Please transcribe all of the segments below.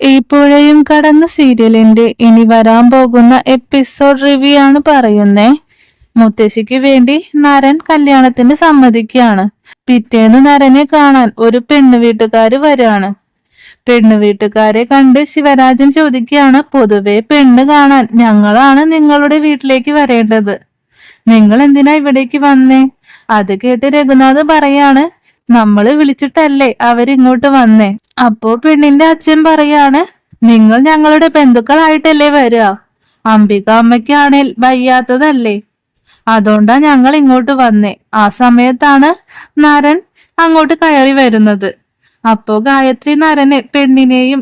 ഈ പുഴയും കടന്ന സീരിയലിന്റെ ഇനി വരാൻ പോകുന്ന എപ്പിസോഡ് റിവ്യൂ ആണ് പറയുന്നേ. മുത്തശ്ശിക്ക് വേണ്ടി നരൻ കല്യാണത്തിന് സമ്മതിക്കുകയാണ്. പിറ്റേന്ന് നരനെ കാണാൻ ഒരു പെണ്ണു വീട്ടുകാര് വരാണ്. പെണ്ണു വീട്ടുകാരെ കണ്ട് ശിവരാജൻ ചോദിക്കുകയാണ്, പൊതുവെ പെണ്ണ് കാണാൻ ഞങ്ങളാണ് നിങ്ങളുടെ വീട്ടിലേക്ക് വരേണ്ടത്, നിങ്ങൾ എന്തിനാ ഇവിടേക്ക് വന്നേ? അത് കേട്ട് രഘുനാഥ് പറയാണ്, നമ്മള് വിളിച്ചിട്ടല്ലേ അവരിങ്ങോട്ട് വന്നേ. അപ്പോ പെണ്ണിന്റെ അച്ഛൻ പറയാണ്, നിങ്ങൾ ഞങ്ങളുടെ ബന്ധുക്കളായിട്ടല്ലേ വരിക, അംബിക അമ്മയ്ക്കാണേൽ വയ്യാത്തതല്ലേ, അതുകൊണ്ടാ ഞങ്ങൾ ഇങ്ങോട്ട് വന്നേ. ആ സമയത്താണ് നരൻ അങ്ങോട്ട് കയറി വരുന്നത്. അപ്പോ ഗായത്രി നരനെ പെണ്ണിനെയും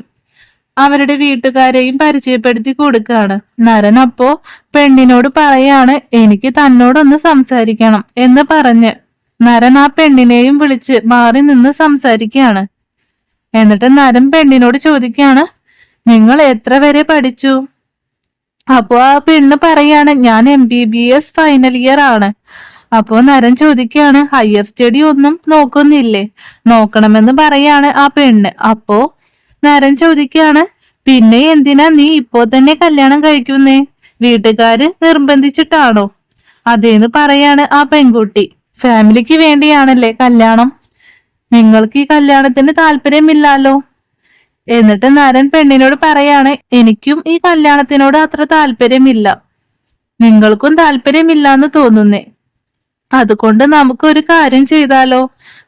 അവരുടെ വീട്ടുകാരെയും പരിചയപ്പെടുത്തി കൊടുക്കാണ്. നരൻ അപ്പോ പെണ്ണിനോട് പറയാണ്, എനിക്ക് തന്നോടൊന്ന് സംസാരിക്കണം എന്ന് പറഞ്ഞ് നരൻ ആ പെണ്ണിനെയും വിളിച്ച് മാറി നിന്ന് സംസാരിക്കുകയാണ്. എന്നിട്ട് നരൻ പെണ്ണിനോട് ചോദിക്കുകയാണ്, നിങ്ങൾ എത്ര വരെ പഠിച്ചു? അപ്പോ ആ പെണ്ണ് പറയാണ്, ഞാൻ MBBS ഫൈനൽ ഇയർ ആണ്. അപ്പോ നരൻ ചോദിക്കുകയാണ്, ഹയർ സ്റ്റഡി ഒന്നും നോക്കുന്നില്ലേ? നോക്കണമെന്ന് പറയാണ് ആ പെണ്ണ്. അപ്പോ നരൻ ചോദിക്കുകയാണ്, പിന്നെ എന്തിനാ നീ ഇപ്പോ തന്നെ കല്യാണം കഴിക്കുന്നേ? വീട്ടുകാര് നിർബന്ധിച്ചിട്ടാണോ? അതേന്ന് പറയാണ് ആ പെൺകുട്ടി. ഫാമിലിക്ക് വേണ്ടിയാണല്ലേ കല്യാണം, നിങ്ങൾക്ക് ഈ കല്യാണത്തിന് താല്പര്യമില്ലല്ലോ. എന്നിട്ട് നരൻ പെണ്ണിനോട് പറയാണ്, എനിക്കും ഈ കല്യാണത്തിനോട് അത്ര താല്പര്യമില്ല, നിങ്ങൾക്കും താല്പര്യമില്ലാന്ന് തോന്നുന്നേ. അതുകൊണ്ട് നമുക്കൊരു കാര്യം ചെയ്താലോ,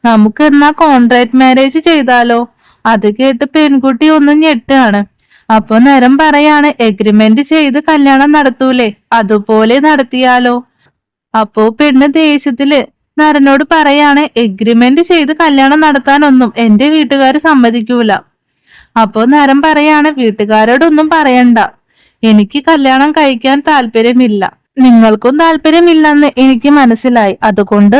നമുക്ക് എന്നാ കോൺട്രാക്ട് മാരേജ് ചെയ്താലോ? അത് കേട്ട് പെൺകുട്ടി ഒന്ന് ഞെട്ടാണ്. അപ്പൊ നരൻ പറയാണ്, എഗ്രിമെന്റ് ചെയ്ത് കല്യാണം നടത്തൂലേ, അതുപോലെ നടത്തിയാലോ? അപ്പോ പെണ്ണ് ദേഷ്യത്തില് നരനോട് പറയാണ്, എഗ്രിമെന്റ് ചെയ്ത് കല്യാണം നടത്താനൊന്നും എന്റെ വീട്ടുകാര് സമ്മതിക്കൂല. അപ്പോ നരൻ പറയാണ്, വീട്ടുകാരോടൊന്നും പറയണ്ട, എനിക്ക് കല്യാണം കഴിക്കാൻ താല്പര്യമില്ല, നിങ്ങൾക്കും താല്പര്യമില്ലെന്ന് എനിക്ക് മനസ്സിലായി, അതുകൊണ്ട്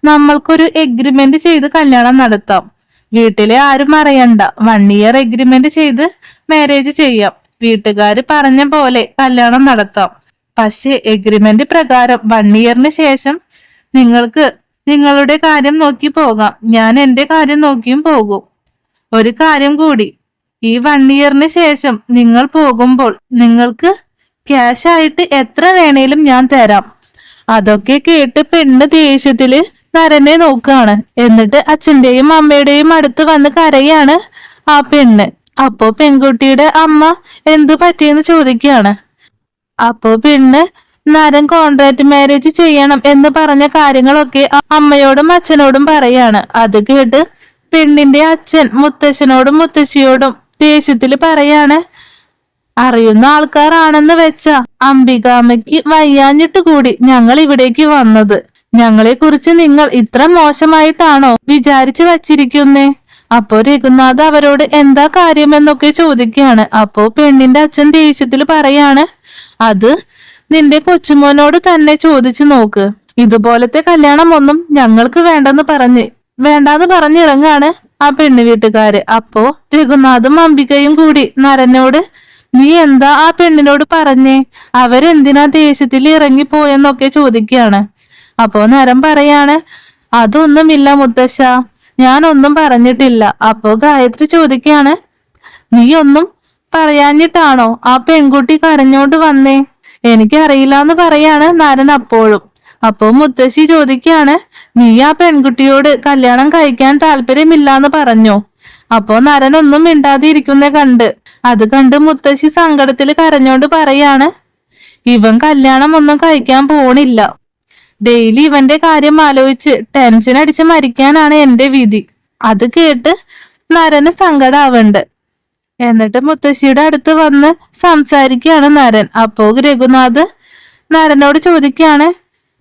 നമ്മൾക്കൊരു എഗ്രിമെന്റ് ചെയ്ത് കല്യാണം നടത്താം. വീട്ടിലെ ആരും അറിയണ്ട, 1 ഇയർ എഗ്രിമെന്റ് ചെയ്ത് മാരേജ് ചെയ്യാം, വീട്ടുകാര് പറഞ്ഞ പോലെ കല്യാണം നടത്താം. പക്ഷേ എഗ്രിമെന്റ് പ്രകാരം 1 ഇയറിന് ശേഷം നിങ്ങൾക്ക് നിങ്ങളുടെ കാര്യം നോക്കി പോകാം, ഞാൻ എന്റെ കാര്യം നോക്കിയും പോകും. ഒരു കാര്യം കൂടി, ഈ 1 ഇയറിന് ശേഷം നിങ്ങൾ പോകുമ്പോൾ നിങ്ങൾക്ക് ക്യാഷ് ആയിട്ട് എത്ര വേണേലും ഞാൻ തരാം. അതൊക്കെ കേട്ട് പെണ്ണ് ദേഷ്യത്തില് നരനെ നോക്കാണ്. എന്നിട്ട് അച്ഛന്റെയും അമ്മയുടെയും അടുത്ത് വന്ന് കരയാണ് ആ പെണ്ണ്. അപ്പോ പെൺകുട്ടിയുടെ അമ്മ എന്തു പറ്റിയെന്ന് ചോദിക്കുകയാണ്. അപ്പോ പെണ്ണ് നരൻ കോൺട്രാക്ട് മാരേജ് ചെയ്യണം എന്ന് പറഞ്ഞ കാര്യങ്ങളൊക്കെ അമ്മയോടും അച്ഛനോടും പറയാണ്. അത് കേട്ട് പെണ്ണിന്റെ അച്ഛൻ മുത്തശ്ശനോടും മുത്തശ്ശിയോടും ദേഷ്യത്തില് പറയാണ്, അറിയുന്ന ആൾക്കാരാണെന്ന് വെച്ചാ അംബികാമ്മയ്ക്ക് വയ്യാഞ്ഞിട്ട് കൂടി ഞങ്ങൾ ഇവിടേക്ക് വന്നത്, ഞങ്ങളെ കുറിച്ച് നിങ്ങൾ ഇത്ര മോശമായിട്ടാണോ വിചാരിച്ചു വച്ചിരിക്കുന്നേ? അപ്പോ രഘുനാഥ് അവരോട് എന്താ കാര്യമെന്നൊക്കെ ചോദിക്കുകയാണ്. അപ്പോ പെണ്ണിന്റെ അച്ഛൻ ദേഷ്യത്തില് പറയാണ്, അത് നിന്റെ കൊച്ചുമോനോട് തന്നെ ചോദിച്ചു നോക്ക്, ഇതുപോലത്തെ കല്യാണം ഒന്നും ഞങ്ങൾക്ക് വേണ്ടാന്ന് പറഞ്ഞിറങ്ങാണ് ആ പെണ്ണു വീട്ടുകാര്. അപ്പോ രഘുനാഥും അംബികയും കൂടി നരനോട്, നീ എന്താ ആ പെണ്ണിനോട് പറഞ്ഞേ, അവരെന്തിനാ ദേഷ്യത്തിൽ ഇറങ്ങിപ്പോയെന്നൊക്കെ ചോദിക്കുകയാണ്. അപ്പോ നരൻ പറയാണ്, അതൊന്നുമില്ല മുത്തശ്ശ, ഞാനൊന്നും പറഞ്ഞിട്ടില്ല. അപ്പോ ഗായത്രി ചോദിക്കുകയാണ്, നീ ഒന്നും പറയാഞ്ഞിട്ടാണോ ആ പെൺകുട്ടി കരഞ്ഞോണ്ട് വന്നേ? എനിക്കറിയില്ലാന്ന് പറയാണ് നരൻ അപ്പോഴും. അപ്പോ മുത്തശ്ശി ചോദിക്കുകയാണ്, നീ ആ പെൺകുട്ടിയോട് കല്യാണം കഴിക്കാൻ താല്പര്യമില്ലാന്ന് പറഞ്ഞോ? അപ്പോ നരൻ ഒന്നും മിണ്ടാതെ ഇരിക്കുന്നേ അത് കണ്ട് മുത്തശ്ശി സങ്കടത്തില് കരഞ്ഞോണ്ട് പറയാണ്, ഇവൻ കല്യാണം ഒന്നും കഴിക്കാൻ പോണില്ല, ഡെയിലി ഇവന്റെ കാര്യം ആലോചിച്ച് ടെൻഷൻ അടിച്ച് മരിക്കാനാണ് എന്റെ വിധി. അത് കേട്ട് നരന് സങ്കടാവുണ്ട്. എന്നിട്ട് മുത്തശ്ശിയുടെ അടുത്ത് വന്ന് സംസാരിക്കുകയാണ് നരൻ. അപ്പോ രഘുനാഥ് നരനോട് ചോദിക്കുകയാണ്,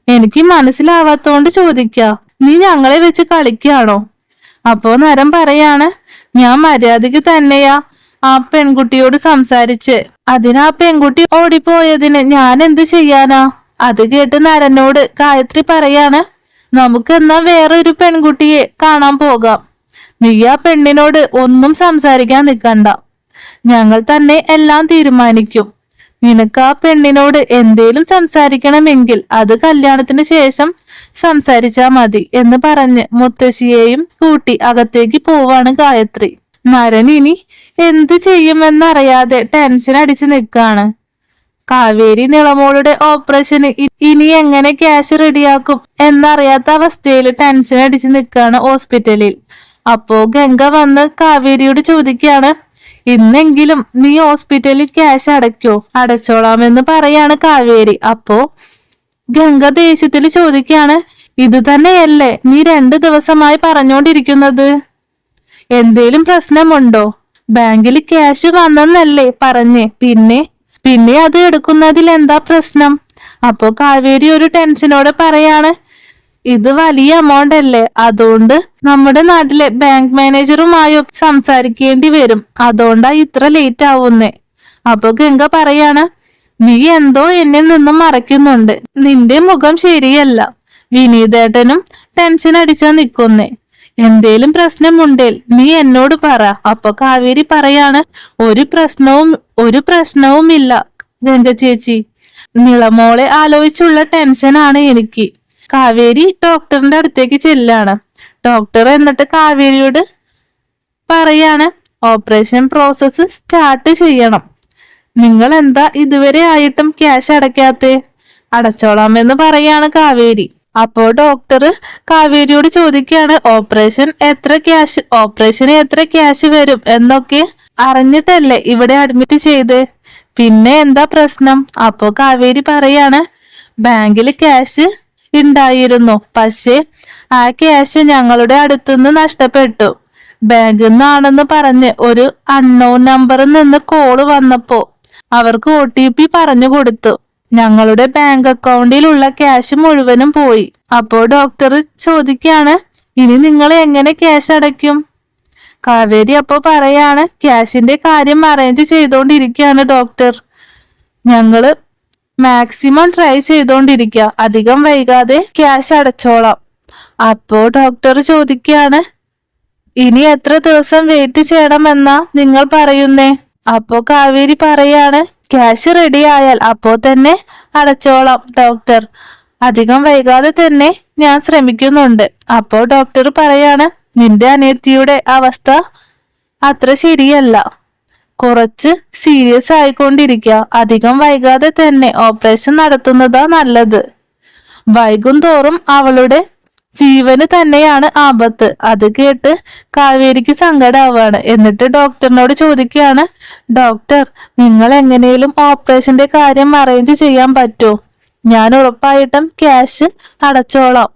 എനിക്ക് മനസ്സിലാവാത്തോണ്ട് ചോദിക്കാ, നീ ഞങ്ങളെ വെച്ച് കളിക്കുകയാണോ? അപ്പോ നരൻ പറയാണ്, ഞാൻ മര്യാദയ്ക്ക് തന്നെയാ ആ പെൺകുട്ടിയോട് സംസാരിച്ച്, അതിനാ പെൺകുട്ടി ഓടിപ്പോയതിന് ഞാൻ എന്ത് ചെയ്യാനാ? അത് കേട്ട് നരനോട് ഗായത്രി പറയാണ്, നമുക്ക് എന്നാ വേറൊരു പെൺകുട്ടിയെ കാണാൻ പോകാം, നീ ആ പെണ്ണിനോട് ഒന്നും സംസാരിക്കാൻ നിൽക്കണ്ട, ഞങ്ങൾ തന്നെ എല്ലാം തീരുമാനിക്കും, നിനക്ക് ആ പെണ്ണിനോട് എന്തേലും സംസാരിക്കണമെങ്കിൽ അത് കല്യാണത്തിന് ശേഷം സംസാരിച്ചാ മതി എന്ന് പറഞ്ഞ് മുത്തശ്ശിയെയും കൂട്ടി അകത്തേക്ക് പോവാണ് ഗായത്രി. നരൻ ഇനി എന്ത് ചെയ്യുമെന്നറിയാതെ ടെൻഷൻ അടിച്ചു നിൽക്കാണ്. കാവേരി നിളമോളുടെ ഓപ്പറേഷന് ഇനി എങ്ങനെ ക്യാഷ് റെഡിയാക്കും എന്നറിയാത്ത അവസ്ഥയിൽ ടെൻഷൻ അടിച്ചു നിൽക്കാണ് ഹോസ്പിറ്റലിൽ. അപ്പോ ഗംഗ വന്ന് കാവേരിയോട് ചോദിക്കാണ്, ഇന്നെങ്കിലും നീ ഹോസ്പിറ്റലിൽ ക്യാഷ് അടയ്ക്കോ? അടച്ചോളാമെന്ന് പറയാണ് കാവേരി. അപ്പോ ഗംഗ ദേഷ്യത്തിൽ ചോദിക്കാണ്, ഇത് തന്നെയല്ലേ നീ 2 ദിവസമായി പറഞ്ഞോണ്ടിരിക്കുന്നത്? എന്തേലും പ്രശ്നമുണ്ടോ? ബാങ്കിൽ ക്യാഷ് വന്നെന്നല്ലേ പറഞ്ഞേ, പിന്നെ അത് എടുക്കുന്നതിൽ എന്താ പ്രശ്നം? അപ്പോ കാവേരി ഒരു ടെൻഷനോടെ പറയാണ്, ഇത് വലിയ എമൗണ്ട് അല്ലേ, അതുകൊണ്ട് നമ്മുടെ നാട്ടിലെ ബാങ്ക് മാനേജറുമായി സംസാരിക്കേണ്ടി വരും, അതുകൊണ്ടാ ഇത്ര ലേറ്റ് ആവുന്നേ. അപ്പൊ ഗംഗ പറയാണ്, നീ എന്തോ എന്നിൽ നിന്നും മറയ്ക്കുന്നുണ്ട്, നിന്റെ മുഖം ശരിയല്ല. വിനീതേട്ടനും ടെൻഷൻ അടിച്ചാ നിക്കുന്നേ. എന്തേലും പ്രശ്നമുണ്ടേൽ നീ എന്നോട് പറ. അപ്പൊ കാവേരി പറയാണ്, ഒരു പ്രശ്നവുമില്ല ഗംഗ ചേച്ചി, നിളമോളെ ആലോചിച്ചുള്ള ടെൻഷനാണ് എനിക്ക്. കാവേരി ഡോക്ടറിന്റെ അടുത്തേക്ക് ചെല്ലാണ്. ഡോക്ടർ എന്നിട്ട് കാവേരിയോട് പറയാണ്, ഓപ്പറേഷൻ പ്രോസസ്സ് സ്റ്റാർട്ട് ചെയ്യണം. നിങ്ങൾ എന്താ ഇതുവരെ ആയിട്ടും ക്യാഷ് അടയ്ക്കാത്തേ? അടച്ചോളാമെന്ന് പറയാണ് കാവേരി. അപ്പോ ഡോക്ടർ കാവേരിയോട് ചോദിക്കുകയാണ്, ഓപ്പറേഷന് എത്ര ക്യാഷ് വരും എന്നൊക്കെ അറിഞ്ഞിട്ടല്ലേ ഇവിടെ അഡ്മിറ്റ് ചെയ്ത്, പിന്നെ എന്താ പ്രശ്നം? അപ്പോ കാവേരി പറയാണ്, ബാങ്കിൽ ക്യാഷ് ഉണ്ടായിരുന്നു, പക്ഷേ ആ ക്യാഷ് ഞങ്ങളുടെ അടുത്തുനിന്ന് നഷ്ടപ്പെട്ടു. ബാങ്കിൽ നിന്നാണെന്ന് പറഞ്ഞ് ഒരു അൺനോൺ നമ്പറിൽ നിന്ന് കോള് വന്നപ്പോ അവർക്ക് OTP പറഞ്ഞു കൊടുത്തു. ഞങ്ങളുടെ ബാങ്ക് അക്കൗണ്ടിലുള്ള ക്യാഷ് മുഴുവനും പോയി. അപ്പോ ഡോക്ടർ ചോദിക്കാണ്, ഇനി നിങ്ങൾ എങ്ങനെ ക്യാഷ് അടയ്ക്കും? കാവേരി അപ്പോ പറയാണ്, ക്യാഷിന്റെ കാര്യം അറേഞ്ച് ചെയ്തോണ്ടിരിക്കുകയാണ് ഡോക്ടർ. ഞങ്ങള് മാക്സിമം ട്രൈ ചെയ്തോണ്ടിരിക്കുക, അധികം വൈകാതെ ക്യാഷ് അടച്ചോളാം. അപ്പോ ഡോക്ടർ ചോദിക്കാണ്, ഇനി എത്ര ദിവസം വെയിറ്റ് ചെയ്യണമെന്നാ നിങ്ങൾ പറയുന്നേ? അപ്പോ കാവേരി പറയാണ്, ക്യാഷ് റെഡി ആയാൽ അപ്പോ തന്നെ അടച്ചോളാം ഡോക്ടർ, അധികം വൈകാതെ തന്നെ ഞാൻ ശ്രമിക്കുന്നുണ്ട്. അപ്പോ ഡോക്ടർ പറയാണ്, നിന്റെ അനിയത്തിയുടെ അവസ്ഥ അത്ര ശരിയല്ല, കുറച്ച് സീരിയസ് ആയിക്കൊണ്ടിരിക്കുക, അധികം വൈകാതെ തന്നെ ഓപ്പറേഷൻ നടത്തുന്നതാ നല്ലത്. വൈകും തോറും അവളുടെ ജീവന് തന്നെയാണ് ആപത്ത്. അത് കേട്ട് കാവേരിക്ക് സങ്കടാവാണ്. എന്നിട്ട് ഡോക്ടറിനോട് ചോദിക്കുകയാണ്, ഡോക്ടർ നിങ്ങൾ എങ്ങനെയും ഓപ്പറേഷന്റെ കാര്യം അറേഞ്ച് ചെയ്യാൻ പറ്റുമോ? ഞാൻ ഉറപ്പായിട്ടും ക്യാഷ് അടച്ചോളാം.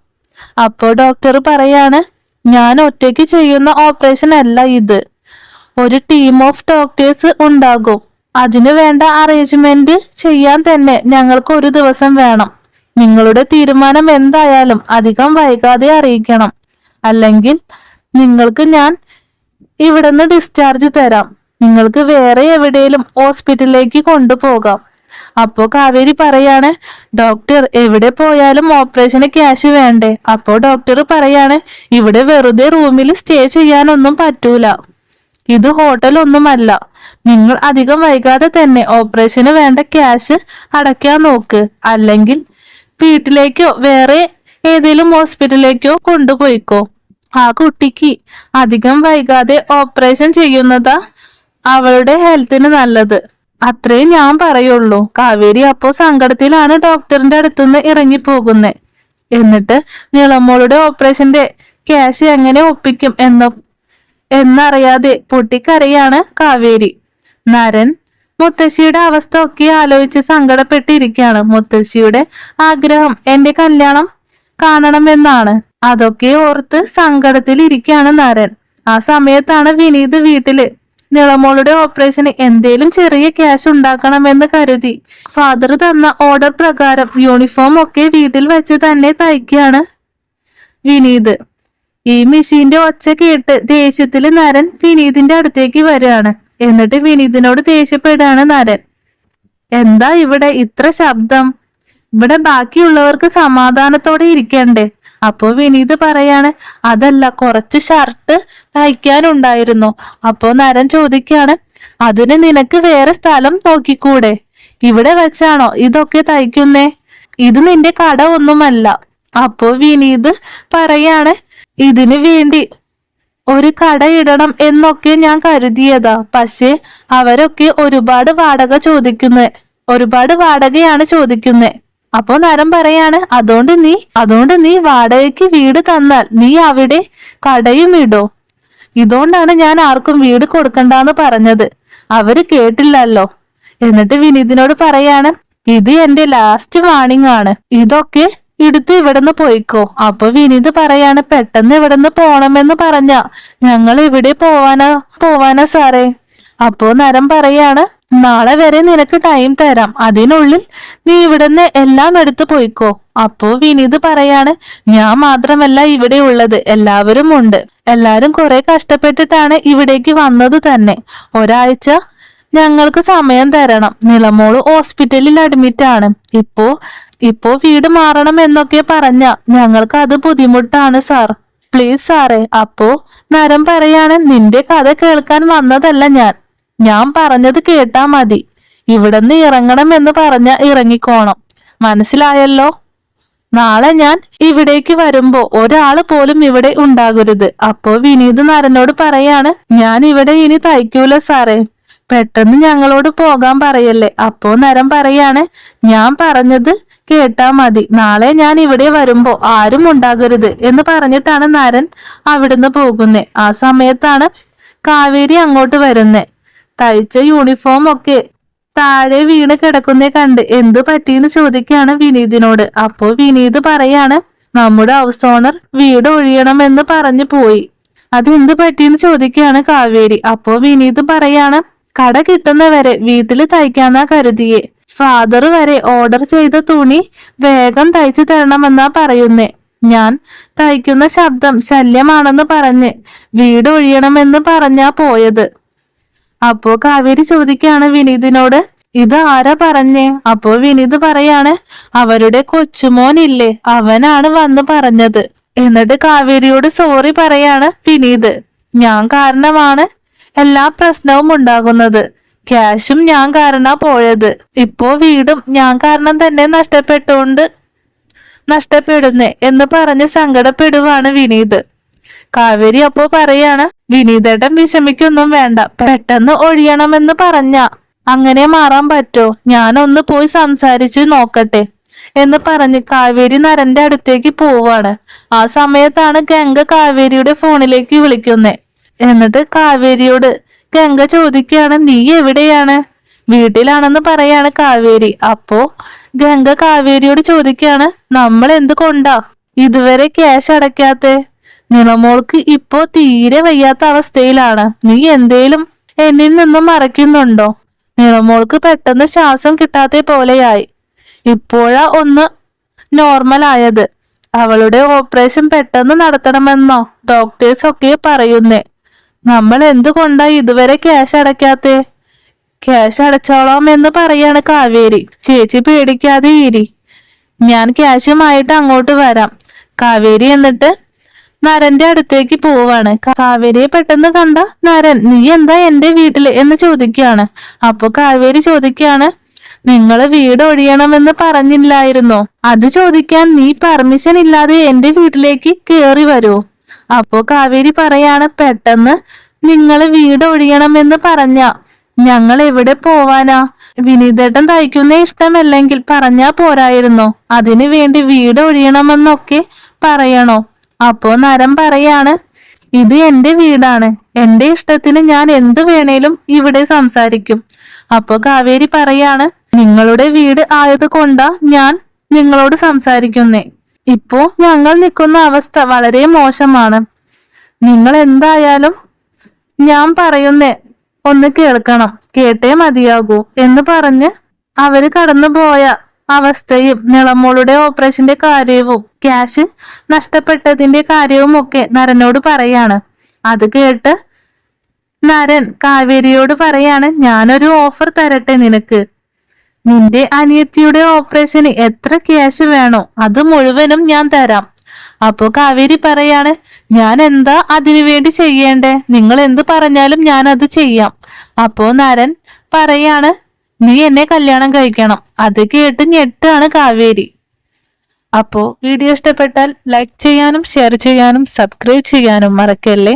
അപ്പോ ഡോക്ടർ പറയാണ്, ഞാൻ ഒറ്റയ്ക്ക് ചെയ്യുന്ന ഓപ്പറേഷൻ അല്ല ഇത്, ഒരു ടീം ഓഫ് ഡോക്ടേഴ്സ് ഉണ്ടാകും. അതിനു വേണ്ട അറേഞ്ച്മെന്റ് ചെയ്യാൻ തന്നെ ഞങ്ങൾക്ക് 1 ദിവസം വേണം. നിങ്ങളുടെ തീരുമാനം എന്തായാലും അധികം വൈകാതെ അറിയിക്കണം, അല്ലെങ്കിൽ നിങ്ങൾക്ക് ഞാൻ ഇവിടുന്ന് ഡിസ്ചാർജ് തരാം, നിങ്ങൾക്ക് വേറെ എവിടെയും ഹോസ്പിറ്റലിലേക്ക് കൊണ്ടുപോകാം. അപ്പോ കാവേരി പറയാണ്, ഡോക്ടർ എവിടെ പോയാലും ഓപ്പറേഷന് ക്യാഷ് വേണ്ടേ? അപ്പോ ഡോക്ടർ പറയാണ്, ഇവിടെ വെറുതെ റൂമിൽ സ്റ്റേ ചെയ്യാനൊന്നും പറ്റൂല, ഇത് ഹോട്ടൽ ഒന്നുമല്ല. നിങ്ങൾ അധികം വൈകാതെ തന്നെ ഓപ്പറേഷന് വേണ്ട ക്യാഷ് അടയ്ക്കാൻ നോക്ക്, അല്ലെങ്കിൽ വീട്ടിലേക്കോ വേറെ ഏതെങ്കിലും ഹോസ്പിറ്റലിലേക്കോ കൊണ്ടുപോയിക്കോ. ആ കുട്ടിക്ക് അധികം വൈകാതെ ഓപ്പറേഷൻ ചെയ്യുന്നതാ അവളുടെ ഹെൽത്തിന് നല്ലത്, അത്രേ ഞാൻ പറയുള്ളൂ. കാവേരി അപ്പോ സങ്കടത്തിലാണ് ഡോക്ടറിന്റെ അടുത്തുനിന്ന് ഇറങ്ങിപ്പോകുന്നത്. എന്നിട്ട് നിളമോളുടെ ഓപ്പറേഷന്റെ ക്യാഷ് എങ്ങനെ ഒപ്പിക്കും എന്നറിയാതെ പൊട്ടിക്കരയാണ് കാവേരി. നരൻ മുത്തശ്ശിയുടെ അവസ്ഥ ഒക്കെ ആലോചിച്ച് സങ്കടപ്പെട്ടിരിക്കുകയാണ്. മുത്തശ്ശിയുടെ ആഗ്രഹം എന്റെ കല്യാണം കാണണമെന്നാണ്. അതൊക്കെ ഓർത്ത് സങ്കടത്തിൽ ഇരിക്കുകയാണ് നരൻ. ആ സമയത്താണ് വിനീത് വീട്ടില് നിളമോളുടെ ഓപ്പറേഷന് എന്തേലും ചെറിയ ക്യാഷ് ഉണ്ടാക്കണമെന്ന് കരുതി ഫാദർ തന്ന ഓർഡർ പ്രകാരം യൂണിഫോം ഒക്കെ വീട്ടിൽ വെച്ച് തന്നെ തയ്ക്കുകയാണ് വിനീത്. ഈ മെഷീന്റെ ഒച്ച കേട്ട് ദേഷ്യത്തില് നരൻ വിനീതിന്റെ അടുത്തേക്ക് വരികയാണ്. എന്നിട്ട് വിനീതിനോട് ദേഷ്യപ്പെടുകയാണ് നരൻ. എന്താ ഇവിടെ ഇത്ര ശബ്ദം? ഇവിടെ ബാക്കിയുള്ളവർക്ക് സമാധാനത്തോടെ ഇരിക്കണ്ടേ? അപ്പോ വിനീത് പറയാണ്, അതല്ല, കുറച്ച് ഷർട്ട് തയ്ക്കാനുണ്ടായിരുന്നു. അപ്പോ നരൻ ചോദിക്കാണ്, അതിന് നിനക്ക് വേറെ സ്ഥലം നോക്കിക്കൂടെ? ഇവിടെ വെച്ചാണോ ഇതൊക്കെ തയ്ക്കുന്നേ? ഇത് നിന്റെ കട ഒന്നുമല്ല. അപ്പോ വിനീത് പറയാണ്, ഇതിനു വേണ്ടി ഒരു കട ഇടണം എന്നൊക്കെ ഞാൻ കരുതിയതാ. പക്ഷെ അവരൊക്കെ ഒരുപാട് വാടകയാണ് ചോദിക്കുന്നേ. അപ്പോ നരൻ പറയാണ്, അതുകൊണ്ട് നീ വാടകയ്ക്ക് വീട് തന്നാൽ നീ അവിടെ കടയും ഇടോ? ഇതുകൊണ്ടാണ് ഞാൻ ആർക്കും വീട് കൊടുക്കണ്ടെന്ന് പറഞ്ഞത്. അവര് കേട്ടില്ലല്ലോ. എന്നിട്ട് വിനീതിനോട് പറയാണ്, ഇത് എന്റെ ലാസ്റ്റ് വാണിംഗ് ആണ്. ഇതൊക്കെ എടുത്ത് ഇവിടുന്ന് പോയിക്കോ. അപ്പൊ വിനീത് പറയാണ്, പെട്ടെന്ന് ഇവിടുന്ന് പോണമെന്ന് പറഞ്ഞ ഞങ്ങൾ ഇവിടെ പോവാനാ സാറേ. അപ്പോ നരൻ പറയാണ്, നാളെ വരെ നിനക്ക് ടൈം തരാം. അതിനുള്ളിൽ നീ ഇവിടുന്ന് എല്ലാം എടുത്തു പോയിക്കോ. അപ്പോ വിനീത് പറയാണ്, ഞാൻ മാത്രമല്ല ഇവിടെ ഉള്ളത്, എല്ലാവരും ഉണ്ട്. എല്ലാരും കുറെ കഷ്ടപ്പെട്ടിട്ടാണ് ഇവിടേക്ക് വന്നത് തന്നെ. ഒരാഴ്ച ഞങ്ങൾക്ക് സമയം തരണം. നിളമോള് ഹോസ്പിറ്റലിൽ അഡ്മിറ്റ് ആണ്. ഇപ്പോ വീട് മാറണം എന്നൊക്കെ പറഞ്ഞ ഞങ്ങൾക്ക് അത് ബുദ്ധിമുട്ടാണ് സാർ. പ്ലീസ് സാറേ. അപ്പോ നരൻ പറയാണ്, നിന്റെ കഥ കേൾക്കാൻ വന്നതല്ല ഞാൻ പറഞ്ഞത് കേട്ടാ മതി. ഇവിടുന്ന് ഇറങ്ങണം എന്ന് പറഞ്ഞ ഇറങ്ങിക്കോണം. മനസ്സിലായല്ലോ? നാളെ ഞാൻ ഇവിടേക്ക് വരുമ്പോ ഒരാള് പോലും ഇവിടെ ഉണ്ടാകരുത്. അപ്പോ വിനീത് നരനോട് പറയാണ്, ഞാൻ ഇവിടെ ഇനി തയ്ക്കൂല സാറേ. പെട്ടെന്ന് ഞങ്ങളോട് പോകാൻ പറയല്ലേ. അപ്പോ നരൻ പറയാണ്, ഞാൻ പറഞ്ഞത് കേട്ടാ മതി. നാളെ ഞാൻ ഇവിടെ വരുമ്പോ ആരും ഉണ്ടാകരുത് എന്ന് പറഞ്ഞിട്ടാണ് നരൻ അവിടുന്ന് പോകുന്നേ. ആ സമയത്താണ് കാവേരി അങ്ങോട്ട് വരുന്നേ. തയ്ച്ച യൂണിഫോം ഒക്കെ താഴെ വീണ് കിടക്കുന്നേ കണ്ട് എന്തു പറ്റിയെന്ന് ചോദിക്കുകയാണ് വിനീതിനോട്. അപ്പോ വിനീത് പറയാണ്, നമ്മുടെ ഹൗസ് ഓണർ വീട് ഒഴിയണമെന്ന് പറഞ്ഞു പോയി. അതെന്ത് പറ്റിയെന്ന് ചോദിക്കുകയാണ് കാവേരി. അപ്പോ വിനീത് പറയാണ്, കട കിട്ടുന്നവരെ വീട്ടില് തയ്ക്കാന്നാ കരുതിയേ. ഫാദർ വരെ ഓർഡർ ചെയ്ത തുണി വേഗം തയ്ച്ചു തരണമെന്നാ പറയുന്നേ. ഞാൻ തയ്ക്കുന്ന ശബ്ദം ശല്യമാണെന്ന് പറഞ്ഞ് വീട് ഒഴിയണമെന്ന് പറഞ്ഞാ പോയത്. അപ്പോ കാവേരി ചോദിക്കാണ് വിനീതിനോട്, ഇത് ആരാ പറഞ്ഞേ? അപ്പോ വിനീത് പറയാണ്, അവരുടെ കൊച്ചുമോനില്ലേ, അവനാണ് വന്ന് പറഞ്ഞത്. എന്നിട്ട് കാവേരിയോട് സോറി പറയാണ് വിനീത്. ഞാൻ കാരണമാണ് എല്ലാ പ്രശ്നവും ഉണ്ടാകുന്നത്. ക്യാഷും ഞാൻ കാരണ പോയത്. ഇപ്പോ വീടും ഞാൻ കാരണം തന്നെ നഷ്ടപ്പെടുന്നേ എന്ന് പറഞ്ഞ് സങ്കടപ്പെടുവാണ് വിനീത്. കാവേരി അപ്പോ പറയാണ്, വിനീതേട്ടൻ വിഷമിക്കൊന്നും വേണ്ട. പെട്ടെന്ന് ഒഴിയണമെന്ന് പറഞ്ഞ അങ്ങനെ മാറാൻ പറ്റോ? ഞാനൊന്ന് പോയി സംസാരിച്ച് നോക്കട്ടെ എന്ന് പറഞ്ഞ് കാവേരി നരന്റെ അടുത്തേക്ക് പോവാണ്. ആ സമയത്താണ് ഗംഗ കാവേരിയുടെ ഫോണിലേക്ക് വിളിക്കുന്നേ. എന്നിട്ട് കാവേരിയോട് ഗംഗ ചോദിക്കുകയാണ്, നീ എവിടെയാണ്? വീട്ടിലാണെന്ന് പറയാണ് കാവേരി. അപ്പോ ഗംഗ കാവേരിയോട് ചോദിക്കുകയാണ്, നമ്മൾ എന്തുകൊണ്ടാ ഇതുവരെ ക്യാഷ് അടയ്ക്കാത്തെ? നിളമോൾക്ക് ഇപ്പോ തീരെ വയ്യാത്ത അവസ്ഥയിലാണ്. നീ എന്തേലും എന്നിൽ നിന്നും മറയ്ക്കുന്നുണ്ടോ? നിളമോൾക്ക് പെട്ടെന്ന് ശ്വാസം കിട്ടാത്ത പോലെയായി. ഇപ്പോഴാ ഒന്ന് നോർമൽ ആയത്. അവളുടെ ഓപ്പറേഷൻ പെട്ടെന്ന് നടത്തണമെന്നോ ഡോക്ടേഴ്സ് ഒക്കെ പറയുന്നേ. നമ്മൾ എന്തുകൊണ്ടാ ഇതുവരെ ക്യാഷ് അടയ്ക്കാത്തെ? ക്യാഷ് അടച്ചോളാം എന്ന് പറയാണ് കാവേരി. ചേച്ചി പേടിക്കാതെ ഇരി, ഞാൻ ക്യാഷുമായിട്ട് അങ്ങോട്ട് വരാം. കാവേരി എന്നിട്ട് നരന്റെ അടുത്തേക്ക് പോവാണ്. കാവേരിയെ പെട്ടെന്ന് കണ്ട നരൻ, നീ എന്താ എന്റെ വീട്ടില് എന്ന് ചോദിക്കുകയാണ്. അപ്പൊ കാവേരി ചോദിക്കുകയാണ്, നിങ്ങള് വീട് ഒഴിയണമെന്ന് പറഞ്ഞില്ലായിരുന്നോ? അത് ചോദിക്കാൻ നീ പെർമിഷൻ ഇല്ലാതെ എന്റെ വീട്ടിലേക്ക് കേറി വരുമോ? അപ്പോ കാവേരി പറയാണ്, പെട്ടെന്ന് നിങ്ങള് വീട് ഒഴിയണമെന്ന് പറഞ്ഞ ഞങ്ങൾ എവിടെ പോവാനാ? വിനീതേട്ടൻ തയ്ക്കുന്ന ഇഷ്ടമല്ലെങ്കിൽ പറഞ്ഞാ പോരായിരുന്നോ? അതിനു വേണ്ടി വീട് ഒഴിയണമെന്നൊക്കെ പറയണോ? അപ്പോ നരൻ പറയാണ്, ഇത് എന്റെ വീടാണ്. എന്റെ ഇഷ്ടത്തിന് ഞാൻ എന്ത് വേണേലും ഇവിടെ സംസാരിക്കും. അപ്പോ കാവേരി പറയാണ്, നിങ്ങളുടെ വീട് ആയത് കൊണ്ടാ ഞാൻ നിങ്ങളോട് സംസാരിക്കുന്നേ. ഇപ്പോ ഞങ്ങൾ നിൽക്കുന്ന അവസ്ഥ വളരെ മോശമാണ്. നിങ്ങൾ എന്തായാലും ഞാൻ പറയുന്നേ ഒന്ന് കേൾക്കണം, കേട്ടേ മതിയാകൂ എന്ന് പറഞ്ഞ് അവര് കടന്നുപോയ അവസ്ഥയും നിളമോളുടെ ഓപ്പറേഷന്റെ കാര്യവും ക്യാഷ് നഷ്ടപ്പെട്ടതിന്റെ കാര്യവും ഒക്കെ നരനോട് പറയാണ്. അത് കേട്ട് നരൻ കാവേരിയോട് പറയാണ്, ഞാനൊരു ഓഫർ തരട്ടെ നിനക്ക്. നിന്റെ അനിയത്തിയുടെ ഓപ്പറേഷന് എത്ര ക്യാഷ് വേണോ അത് മുഴുവനും ഞാൻ തരാം. അപ്പോ കാവേരി പറയാണ്, ഞാൻ എന്താ അതിനു വേണ്ടി ചെയ്യേണ്ടേ? നിങ്ങൾ എന്ത് പറഞ്ഞാലും ഞാൻ അത് ചെയ്യാം. അപ്പോ നരൻ പറയാണ്, നീ എന്നെ കല്യാണം കഴിക്കണം. അത് കേട്ട് ഞെട്ടാണ് കാവേരി. അപ്പോ വീഡിയോ ഇഷ്ടപ്പെട്ടാൽ ലൈക്ക് ചെയ്യാനും ഷെയർ ചെയ്യാനും സബ്സ്ക്രൈബ് ചെയ്യാനും മറക്കല്ലേ.